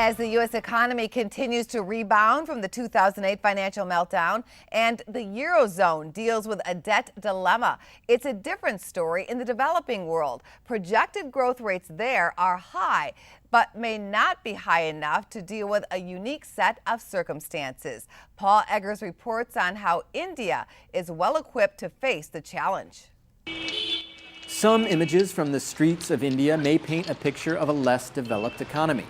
As the U.S. economy continues to rebound from the 2008 financial meltdown and the Eurozone deals with a debt dilemma, it's a different story in the developing world. Projected growth rates there are high, but may not be high enough to deal with a unique set of circumstances. Paul Eggers reports on how India is well equipped to face the challenge. Some images from the streets of India may paint a picture of a less developed economy.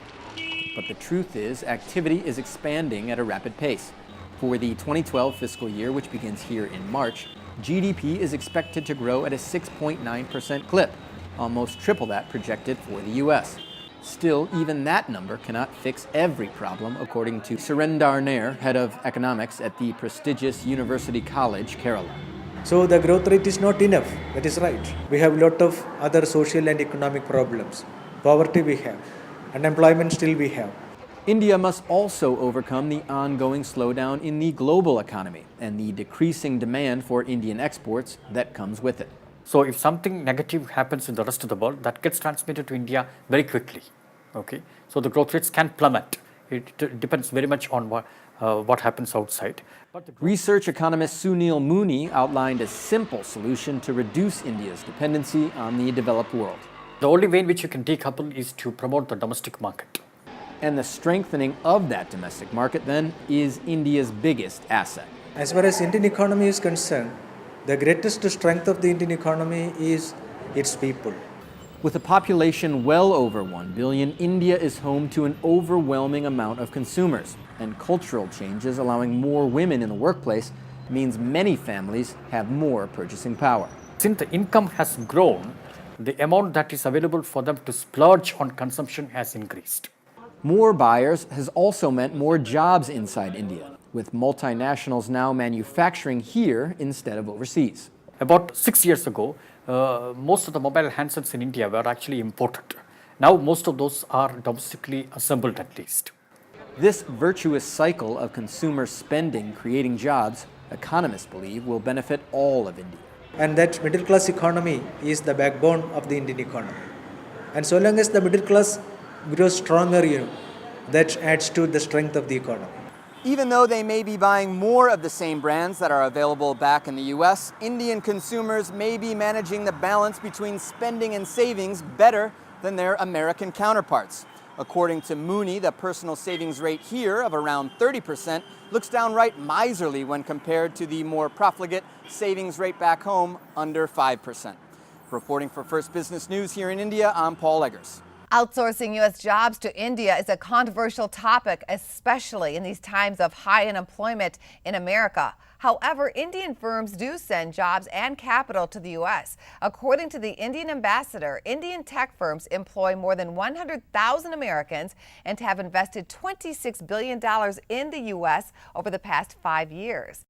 But the truth is, activity is expanding at a rapid pace. For the 2012 fiscal year, which begins here in March, GDP is expected to grow at a 6.9% clip, almost triple that projected for the U.S. Still, even that number cannot fix every problem, according to Surinder Nair, head of economics at the prestigious University College, Kerala. So the growth rate is not enough, that is right. We have a lot of other social and economic problems. Poverty we have, unemployment still we have. India must also overcome the ongoing slowdown in the global economy and the decreasing demand for Indian exports that comes with it. So if something negative happens in the rest of the world, that gets transmitted to India very quickly. Okay, so the growth rates can plummet. It depends very much on what happens outside. Research economist Sunil Mooney outlined a simple solution to reduce India's dependency on the developed world. The only way in which you can decouple is to promote the domestic market. And the strengthening of that domestic market, then, is India's biggest asset. As far as Indian economy is concerned, the greatest strength of the Indian economy is its people. With a population well over 1 billion, India is home to an overwhelming amount of consumers, and cultural changes allowing more women in the workplace means many families have more purchasing power. Since the income has grown, the amount that is available for them to splurge on consumption has increased. More buyers has also meant more jobs inside India, with multinationals now manufacturing here instead of overseas. About 6 years ago, most of the mobile handsets in India were actually imported. Now most of those are domestically assembled at least. This virtuous cycle of consumer spending creating jobs, economists believe, will benefit all of India. And that middle class economy is the backbone of the Indian economy. And so long as the middle class grows stronger, that adds to the strength of the economy. Even though they may be buying more of the same brands that are available back in the U.S., Indian consumers may be managing the balance between spending and savings better than their American counterparts. According to Mooney, the personal savings rate here of around 30% looks downright miserly when compared to the more profligate savings rate back home, under 5%. Reporting for First Business News here in India, I'm Paul Eggers. Outsourcing U.S. jobs to India is a controversial topic, especially in these times of high unemployment in America. However, Indian firms do send jobs and capital to the U.S. According to the Indian ambassador, Indian tech firms employ more than 100,000 Americans and have invested $26 billion in the U.S. over the past 5 years.